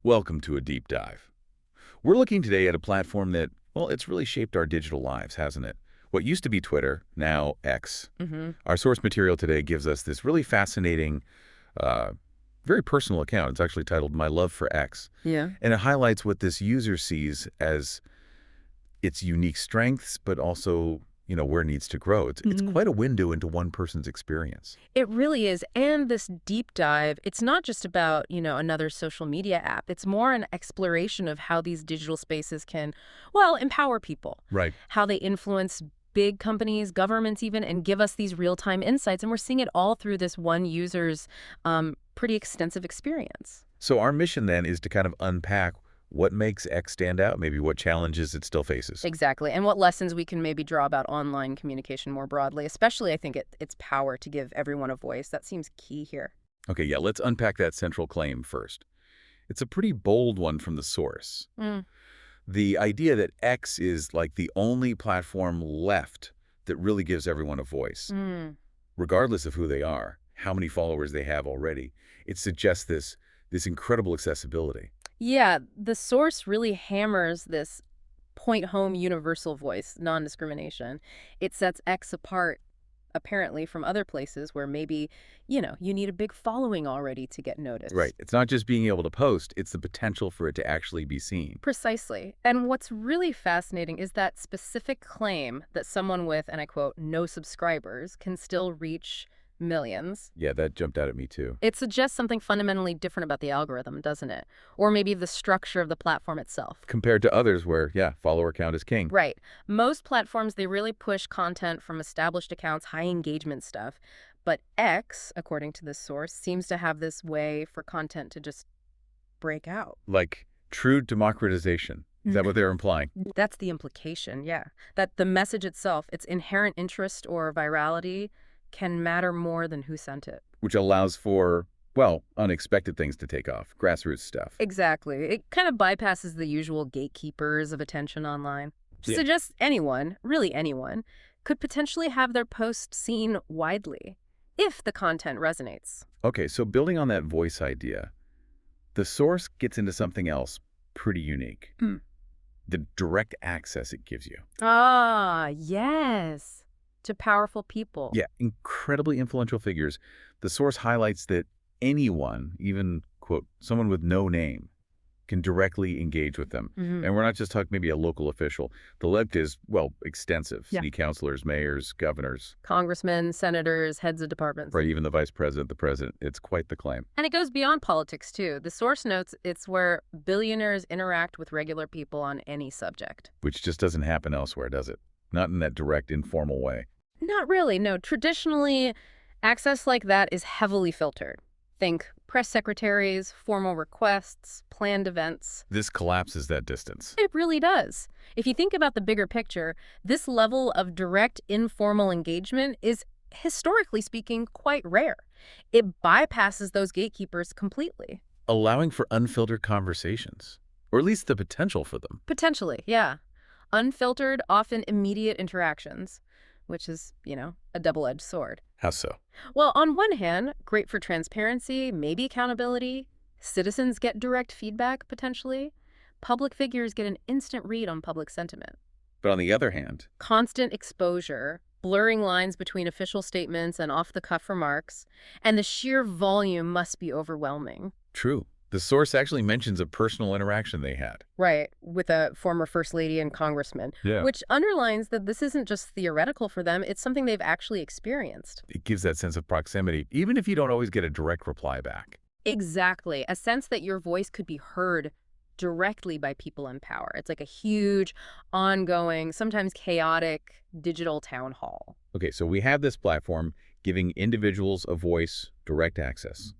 Welcome to a deep dive. We're looking today at a platform that, well, it's really shaped our digital lives, hasn't it? What used to be Twitter, now X. Hmm. Our source material today gives us this really fascinating, uh, very personal account. It's actually titled My Love for X. Yeah. And it highlights what this user sees as its unique strengths, but also, where it needs to grow. It's Mhm. quite a window into one person's experience. It really is. And this deep dive, it's not just about, another social media app. It's more an exploration of how these digital spaces can, well, empower people, Right. how they influence big companies, governments even, and give us these real-time insights. And we're seeing it all through this one user's pretty extensive experience. So our mission then is to kind of unpack what makes X stand out, maybe what challenges it still faces. Exactly. And what lessons we can maybe draw about online communication more broadly, especially, I think, its power to give everyone a voice. That seems key here. Okay, yeah, let's unpack that central claim first. It's a pretty bold one from the source. Mm. The idea that X is like the only platform left that really gives everyone a voice, Mm. regardless of who they are, how many followers they have already. It suggests this incredible accessibility. Yeah, the source really hammers this point home universal voice, non-discrimination. It sets X apart, apparently, from other places where maybe, you need a big following already to get Right. noticed. It's not just being able to post, it's the potential for it to actually be seen. Precisely. And what's really fascinating is that specific claim that someone with, and I quote, no subscribers can still reach millions. Yeah, that jumped out at me too. It suggests something fundamentally different about the algorithm, doesn't it? Or maybe the structure of the platform itself. Compared to others where, yeah, follower count is king. Right. Most platforms, they really push content from established accounts, high engagement stuff. But X, according to this source, seems to have this way for content to just break out. Like true democratization. Is that what they're implying? That's the implication, yeah. That the message itself, its inherent interest or virality, can matter more than who sent it. Which allows for, well, unexpected things to take off, grassroots stuff. Exactly. It kind of bypasses the usual gatekeepers of attention online. Yeah. Suggests anyone, really anyone, could potentially have their post seen widely if the content resonates. Okay, so building on that voice idea, the source gets into something else pretty unique. Hmm. The direct access it gives you. Ah, yes. To powerful people. Yeah, incredibly influential figures. The source highlights that anyone, even, quote, someone with no name, can directly engage with them. Mhm. And we're not just talking maybe a local official. The list is, well, extensive. Yeah. City councilors, mayors, governors, Congressmen, senators, heads of departments. right, even the vice president, the president. It's quite the claim. And it goes beyond politics, too. The source notes it's where billionaires interact with regular people on any subject. Which just doesn't happen elsewhere, does it? Not in that direct, informal way. Not really, no. Traditionally, access like that is heavily filtered. Think press secretaries, formal requests, planned events. This collapses that distance. It really does. If you think about the bigger picture, this level of direct, informal engagement is, historically speaking, quite rare. It bypasses those gatekeepers completely. Allowing for unfiltered conversations, or at least the potential for them. Potentially, yeah. Unfiltered, often immediate interactions, which is, a double-edged sword. How so? Well, on one hand, great for transparency, maybe accountability. Citizens get direct feedback, potentially. Public figures get an instant read on public sentiment. But on the other hand, Constant exposure, blurring lines between official statements and off-the-cuff remarks, and the sheer volume must be overwhelming. true. The source actually mentions a personal interaction they had. Right, with a former First Lady and Congressman, Yeah. which underlines that this isn't just theoretical for them, it's something they've actually experienced. It gives that sense of proximity, even if you don't always get a direct reply back. Exactly. A sense that your voice could be heard directly by people in power. It's like a huge, ongoing, sometimes chaotic digital town hall. Okay, so we have this platform giving individuals a voice, direct access.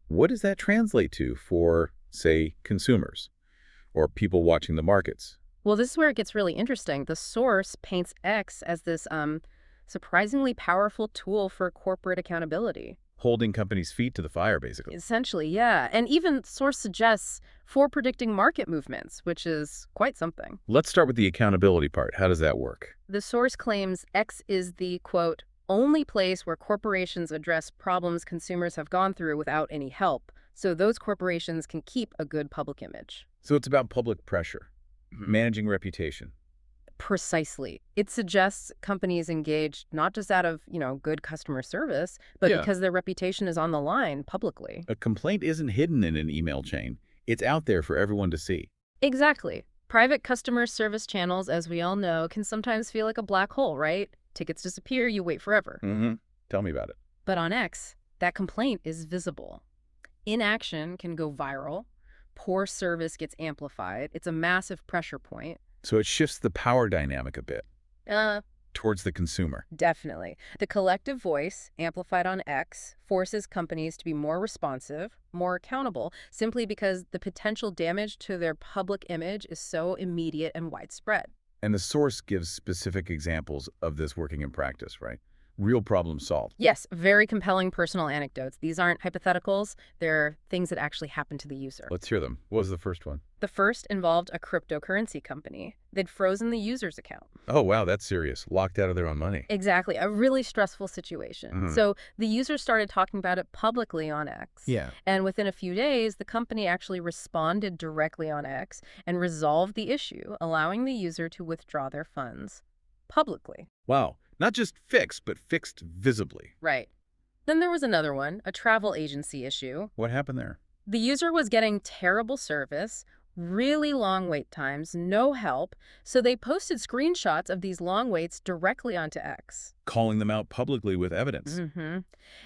What does that translate to for, say, consumers or people watching the markets? Well, this is where it gets really interesting. The source paints X as this surprisingly powerful tool for corporate accountability. Holding companies' feet to the fire, basically. Essentially, yeah. And even source suggests for predicting market movements, which is quite something. Let's start with the accountability part. How does that work? The source claims X is the, quote, only place where corporations address problems consumers have gone through without any help, so those corporations can keep a good public image. So it's about public pressure, managing reputation. Precisely. It suggests companies engage not just out of, good customer service, but Yeah. because their reputation is on the line publicly. A complaint isn't hidden in an email chain. It's out there for everyone to see. Exactly. Private customer service channels, as we all know, can sometimes feel like a black hole, right? Tickets disappear, you wait forever. Mm-hmm. Tell me about it. But on X, that complaint is visible. Inaction can go viral. Poor service gets amplified. It's a massive pressure point. So it shifts the power dynamic a bit Uh, towards the consumer. Definitely. The collective voice, amplified on X, forces companies to be more responsive, more accountable, simply because the potential damage to their public image is so immediate and widespread. And the source gives specific examples of this working in practice, right? Real problem solved. Yes, very compelling personal anecdotes. These aren't hypotheticals. They're things that actually happen to the user. Let's hear them. What was the first one? The first involved a cryptocurrency company. They'd frozen the user's account. Oh, wow, that's serious. Locked out of their own money. Exactly. A really stressful situation. Mhm. So the user started talking about it publicly on X. Yeah. And within a few days, the company actually responded directly on X and resolved the issue, allowing the user to withdraw their funds publicly. Wow. Not just fixed, but fixed visibly. Right. Then there was another one, a travel agency issue. What happened there? The user was getting terrible service, really long wait times, no help, so they posted screenshots of these long waits directly onto X. Calling them out publicly with evidence.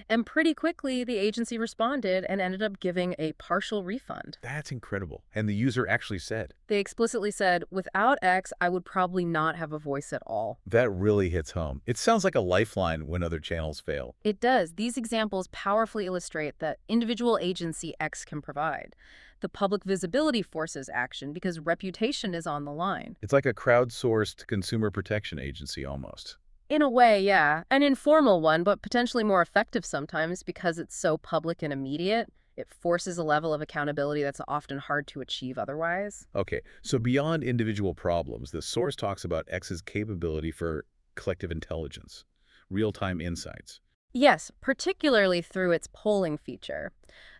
And pretty quickly, the agency responded and ended up giving a partial refund. That's incredible. And the user actually said. They explicitly said, without X, I would probably not have a voice at all. That really hits home. It sounds like a lifeline when other channels fail. It does. These examples powerfully illustrate that individual agency X can provide. The public visibility forces action because reputation is on the line. It's like a crowdsourced consumer protection agency almost. In a way, yeah. An informal one, but potentially more effective sometimes because it's so public and immediate. It forces a level of accountability that's often hard to achieve otherwise. Okay, so beyond individual problems, the source talks about X's capability for collective intelligence, real-time insights. Yes, particularly through its polling feature.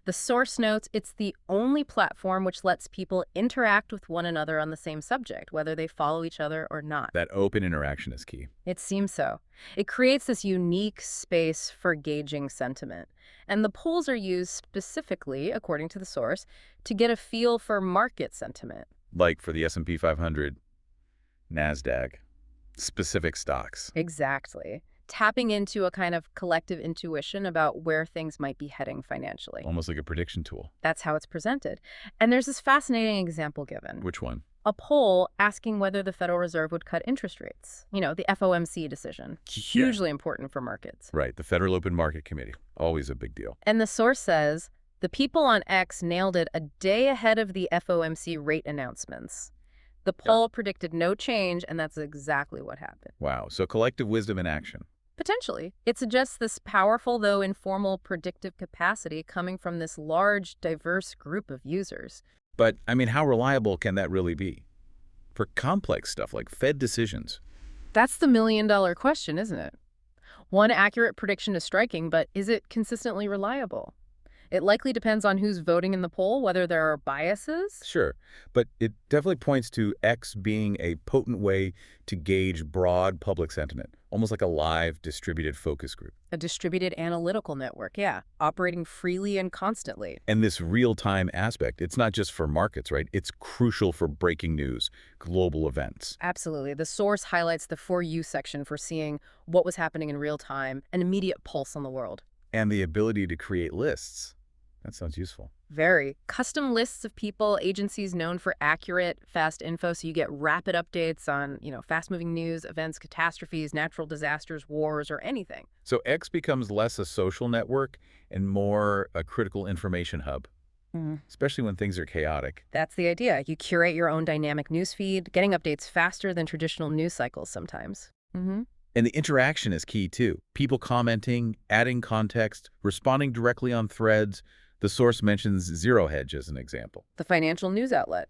The source notes it's the only platform which lets people interact with one another on the same subject, whether they follow each other or not. That open interaction is key. It seems so. It creates this unique space for gauging sentiment. And the polls are used specifically, according to the source, to get a feel for market sentiment. Like for the S&P 500, NASDAQ, specific stocks. Exactly. Tapping into a kind of collective intuition about where things might be heading financially. Almost like a prediction tool. That's how it's presented. And there's this fascinating example given. Which one? A poll asking whether the Federal Reserve would cut interest rates. The FOMC decision. Hugely important for markets. Right, the Federal Open Market Committee. Always a big deal. And the source says, the people on X nailed it a day ahead of the FOMC rate announcements. The poll predicted no change, and that's exactly what happened. Wow, so collective wisdom in action. Potentially. It suggests this powerful, though informal, predictive capacity coming from this large, diverse group of users. But, how reliable can that really be? For complex stuff like Fed decisions. That's the million-dollar question, isn't it? One accurate prediction is striking, but is it consistently reliable? It likely depends on who's voting in the poll, whether there are biases. Sure, but it definitely points to X being a potent way to gauge broad public sentiment, almost like a live distributed focus group. A distributed analytical network, yeah, operating freely and constantly. And this real-time aspect, it's not just for markets, right? It's crucial for breaking news, global events. Absolutely. The source highlights the For You section for seeing what was happening in real time, an immediate pulse on the world. And the ability to create lists. That sounds useful. Very. Custom lists of people, agencies known for accurate, fast info, so you get rapid updates on, fast-moving news, events, catastrophes, natural disasters, wars, or anything. So X becomes less a social network and more a critical information hub, especially when things are chaotic. That's the idea. You curate your own dynamic newsfeed, getting updates faster than traditional news cycles sometimes. And the interaction is key, too. People commenting, adding context, responding directly on threads. The source mentions Zero Hedge as an example. The financial news outlet.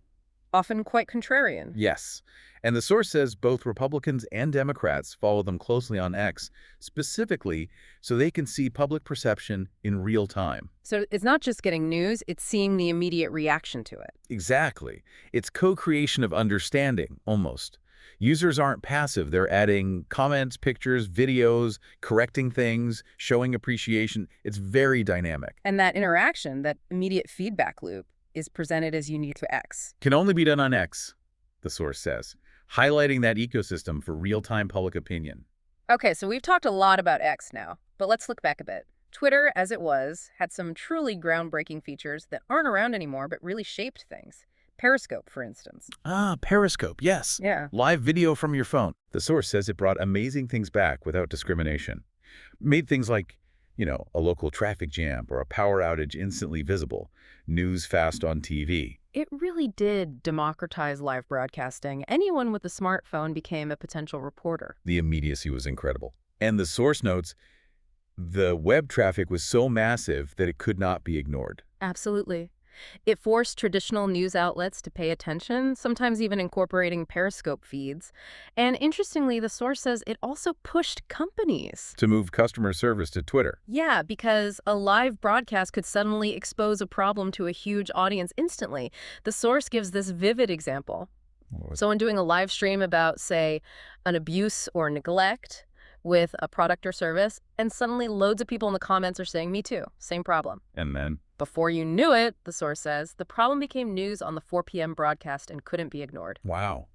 Often quite contrarian. Yes. And the source says both Republicans and Democrats follow them closely on X, specifically so they can see public perception in real time. So it's not just getting news, it's seeing the immediate reaction to it. Exactly. It's co-creation of understanding, almost. Users aren't passive. They're adding comments, pictures, videos, correcting things, showing appreciation. It's very dynamic. And that interaction, that immediate feedback loop, is presented as unique to X. Can only be done on X, the source says, highlighting that ecosystem for real-time public opinion. Okay, so we've talked a lot about X now, but let's look back a bit. Twitter, as it was, had some truly groundbreaking features that aren't around anymore but really shaped things. Periscope, for instance. Ah, Periscope, yes. Yeah. Live video from your phone. The source says it brought amazing things back without discrimination. Made things like, a local traffic jam or a power outage instantly visible. News fast on TV. It really did democratize live broadcasting. Anyone with a smartphone became a potential reporter. The immediacy was incredible. And the source notes, the web traffic was so massive that it could not be ignored. Absolutely. It forced traditional news outlets to pay attention, sometimes even incorporating Periscope feeds. And interestingly, the source says it also pushed companies To move customer service to Twitter. Yeah, because a live broadcast could suddenly expose a problem to a huge audience instantly. The source gives this vivid example. Someone doing a live stream about, say, an abuse or neglect with a product or service, and suddenly loads of people in the comments are saying, me too, same problem. And then, Before you knew it, the source says, the problem became news on the 4 p.m. broadcast and couldn't be ignored. wow.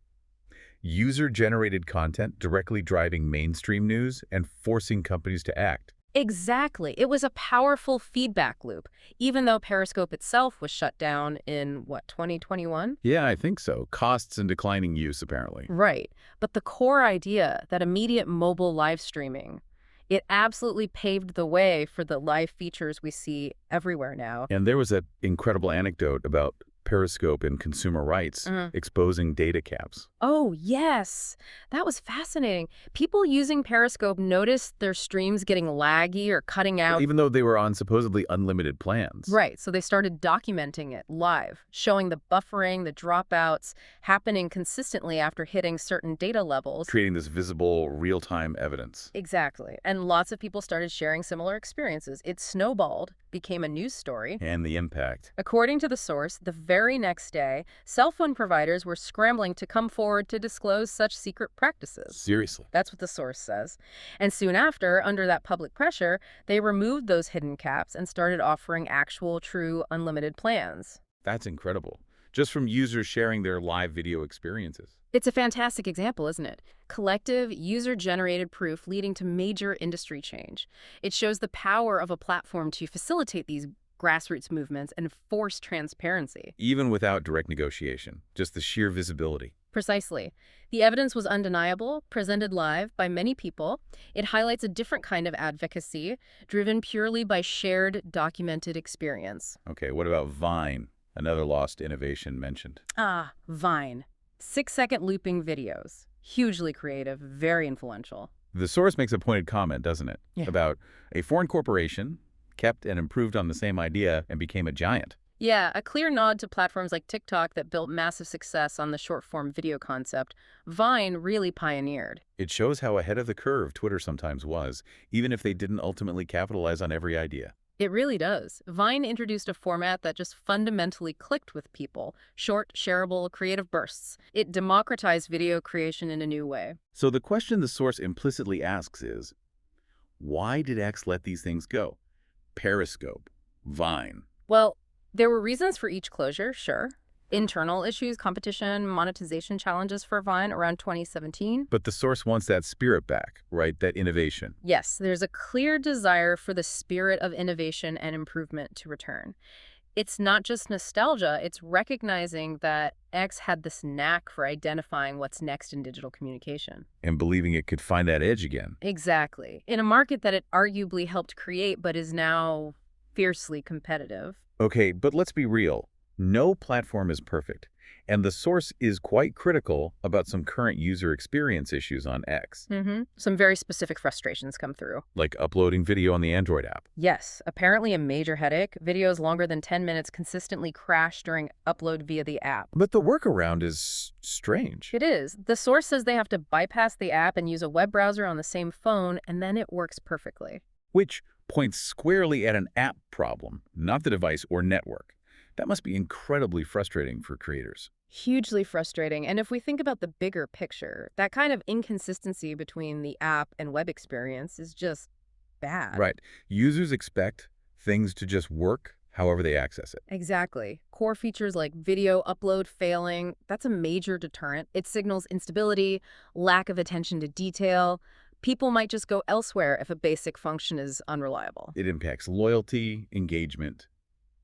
User-generated content directly driving mainstream news and forcing companies to act. Exactly. It was a powerful feedback loop, even though Periscope itself was shut down in, 2021? Yeah, I think so. Costs and declining use, apparently. Right. But the core idea, that immediate mobile live streaming, it absolutely paved the way for the live features we see everywhere now. And there was that incredible anecdote about Periscope and consumer rights exposing data caps. Oh, yes. That was fascinating. People using Periscope noticed their streams getting laggy or cutting out. Even though they were on supposedly unlimited plans. Right. So they started documenting it live, showing the buffering, the dropouts happening consistently after hitting certain data levels. Creating this visible, real-time evidence. Exactly. And lots of people started sharing similar experiences. It snowballed, became a news story. And the impact. According to the source, the very next day, cell phone providers were scrambling to come forward to disclose such secret practices. Seriously. That's what the source says. And soon after, under that public pressure, they removed those hidden caps and started offering actual, true, unlimited plans. That's incredible. Just from users sharing their live video experiences. It's a fantastic example, isn't it? Collective, user-generated proof leading to major industry change. It shows the power of a platform to facilitate these grassroots movements and force transparency. Even without direct negotiation. Just the sheer visibility. Precisely. The evidence was undeniable, presented live by many people. It highlights a different kind of advocacy, driven purely by shared, documented experience. Okay, what about Vine? Another lost innovation mentioned. Ah, Vine. 6-second looping videos. Hugely creative, very influential. The source makes a pointed comment, doesn't it? Yeah. About a foreign corporation kept and improved on the same idea and became a giant. Yeah, a clear nod to platforms like TikTok that built massive success on the short-form video concept. Vine really pioneered. It shows how ahead of the curve Twitter sometimes was, even if they didn't ultimately capitalize on every idea. It really does. Vine introduced a format that just fundamentally clicked with people. Short, shareable, creative bursts. It democratized video creation in a new way. So the question the source implicitly asks is, why did X let these things go? Periscope, Vine. Well, there were reasons for each closure, sure. Internal issues, competition, monetization challenges for Vine around 2017. But the source wants that spirit back, right? That innovation. Yes, there's a clear desire for the spirit of innovation and improvement to return. It's not just nostalgia, it's recognizing that X had this knack for identifying what's next in digital communication. And believing it could find that edge again. Exactly. In a market that it arguably helped create but is now fiercely competitive. Okay, but let's be real. No platform is perfect, and the source is quite critical about some current user experience issues on X, Some very specific frustrations come through. like uploading video on the Android app. Yes, apparently a major headache. Videos longer than 10 minutes consistently crash during upload via the app. But the workaround is strange. It is. The source says they have to bypass the app and use a web browser on the same phone, and then it works perfectly. Which points squarely at an app problem, not the device or network. That must be incredibly frustrating for creators. Hugely frustrating. And if we think about the bigger picture, that kind of inconsistency between the app and web experience is just bad. Right. Users expect things to just work however they access it. Exactly. Core features like video upload failing, that's a major deterrent. It signals instability, lack of attention to detail. People might just go elsewhere if a basic function is unreliable. It impacts loyalty, engagement,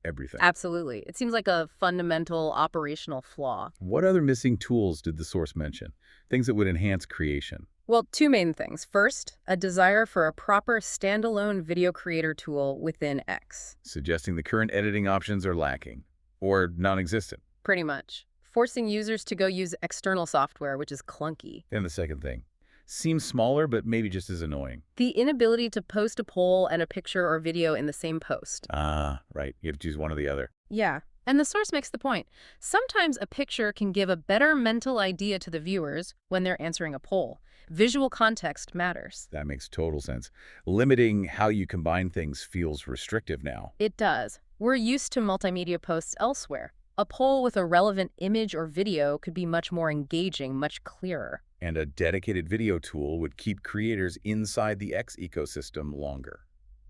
everything. Absolutely. It seems like a fundamental operational flaw. What other missing tools did the source mention? Things that would enhance creation. Well, two main things. First, a desire for a proper standalone video creator tool within X. Suggesting the current editing options are lacking or non-existent. Pretty much. Forcing users to go use external software, which is clunky. And the second thing, seems smaller but maybe just as annoying. The inability to post a poll and a picture or video in the same post. Ah, right. You have to choose one or the other. Yeah. And the source makes the point. Sometimes a picture can give a better mental idea to the viewers when they're answering a poll. Visual context matters. That makes total sense. Limiting how you combine things feels restrictive now. It does. We're used to multimedia posts elsewhere. A poll with a relevant image or video could be much more engaging, much clearer. And a dedicated video tool would keep creators inside the X ecosystem longer.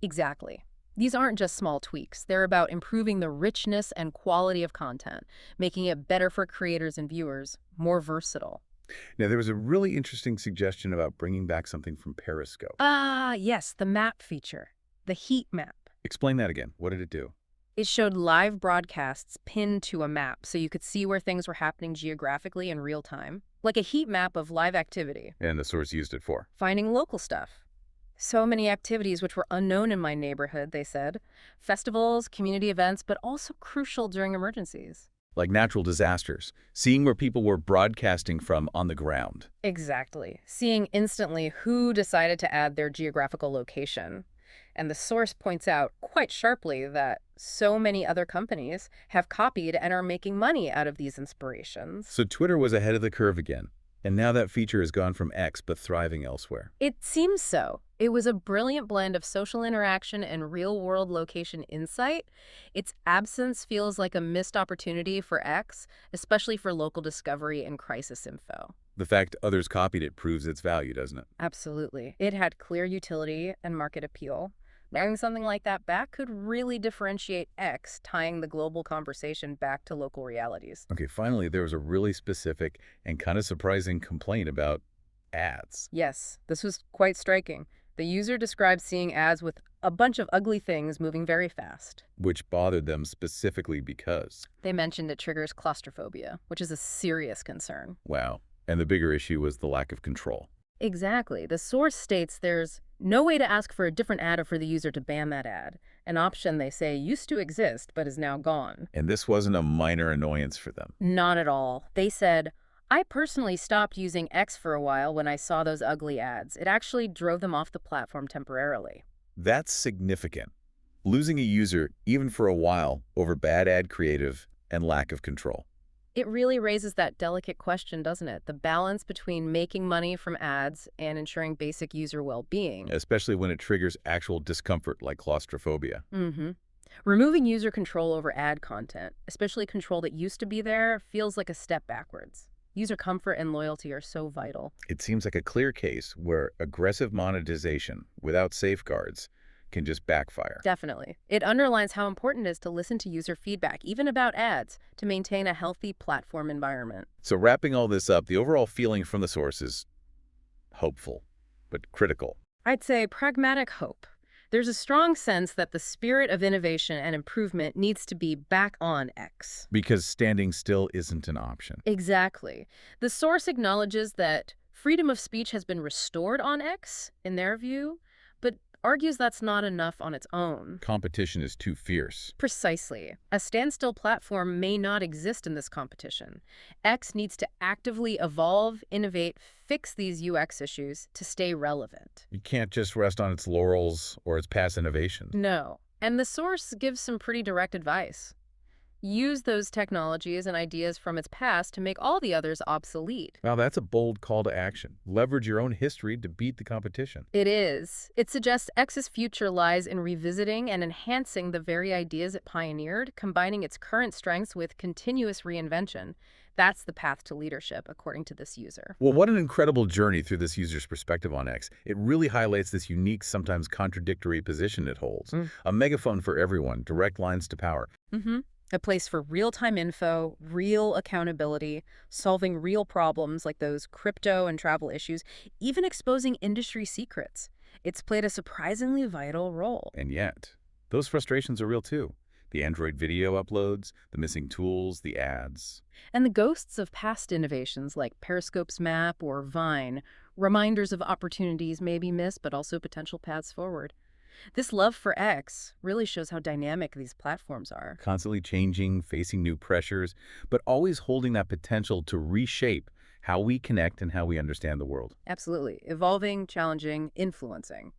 Exactly. These aren't just small tweaks. They're about improving the richness and quality of content, making it better for creators and viewers, more versatile. Now, there was a really interesting suggestion about bringing back something from Periscope. Ah, yes, the map feature, the heat map. Explain that again. What did it do? It showed live broadcasts pinned to a map so you could see where things were happening geographically in real time, like a heat map of live activity. And the source used it for? Finding local stuff. So many activities which were unknown in my neighborhood, they said. Festivals, community events, but also crucial during emergencies. Like natural disasters, seeing where people were broadcasting from on the ground. Exactly. Seeing instantly who decided to add their geographical location. And the source points out quite sharply that so many other companies have copied and are making money out of these inspirations. So Twitter was ahead of the curve again. And now that feature has gone from X but thriving elsewhere. It seems so. It was a brilliant blend of social interaction and real-world location insight. Its absence feels like a missed opportunity for X, especially for local discovery and crisis info. The fact others copied it proves its value, doesn't it? Absolutely. It had clear utility and market appeal. Bringing something like that back could really differentiate X, tying the global conversation back to local realities. Okay, finally, there was a really specific and kind of surprising complaint about ads. Yes, this was quite striking. The user described seeing ads with a bunch of ugly things moving very fast. Which bothered them specifically because, They mentioned it triggers claustrophobia, which is a serious concern. wow, and the bigger issue was the lack of control. Exactly. The source states there's no way to ask for a different ad or for the user to ban that ad. An option they say used to exist but is now gone. And this wasn't a minor annoyance for them. Not at all. They said, I personally stopped using X for a while when I saw those ugly ads. It actually drove them off the platform temporarily. That's significant. Losing a user, even for a while, over bad ad creative and lack of control. It really raises that delicate question, doesn't it? The balance between making money from ads and ensuring basic user well-being. Especially when it triggers actual discomfort like claustrophobia. Removing user control over ad content, especially control that used to be there, feels like a step backwards. User comfort and loyalty are so vital. It seems like a clear case where aggressive monetization without safeguards can just backfire. Definitely. It underlines how important it is to listen to user feedback, even about ads, to maintain a healthy platform environment. So wrapping all this up, the overall feeling from the source is hopeful, but critical. I'd say pragmatic hope. There's a strong sense that the spirit of innovation and improvement needs to be back on X. Because standing still isn't an option. Exactly. The source acknowledges that freedom of speech has been restored on X, in their view, but argues that's not enough on its own. Competition is too fierce. Precisely. A standstill platform may not exist in this competition. X needs to actively evolve, innovate, fix these UX issues to stay relevant. You can't just rest on its laurels or its past innovation. No. And the source gives some pretty direct advice. Use those technologies and ideas from its past to make all the others obsolete. Wow, that's a bold call to action. Leverage your own history to beat the competition. It is. It suggests X's future lies in revisiting and enhancing the very ideas it pioneered, combining its current strengths with continuous reinvention. That's the path to leadership, according to this user. Well, what an incredible journey through this user's perspective on X. It really highlights this unique, sometimes contradictory position it holds. A megaphone for everyone, direct lines to power. A place for real-time info, real accountability, solving real problems like those crypto and travel issues, even exposing industry secrets. It's played a surprisingly vital role. And yet, those frustrations are real too. The Android video uploads, the missing tools, the ads. And the ghosts of past innovations like Periscope's map or Vine, reminders of opportunities maybe missed but also potential paths forward. This love for X really shows how dynamic these platforms are. Constantly changing, facing new pressures, but always holding that potential to reshape how we connect and how we understand the world. Absolutely. Evolving, challenging, influencing.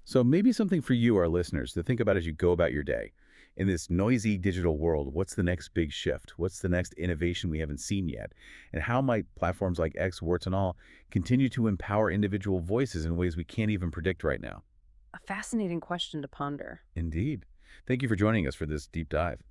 So maybe something for you, our listeners, to think about as you go about your day. In this noisy digital world, what's the next big shift? What's the next innovation we haven't seen yet? And how might platforms like X, warts and all, continue to empower individual voices in ways we can't even predict right now? A fascinating question to ponder. Indeed. Thank you for joining us for this deep dive.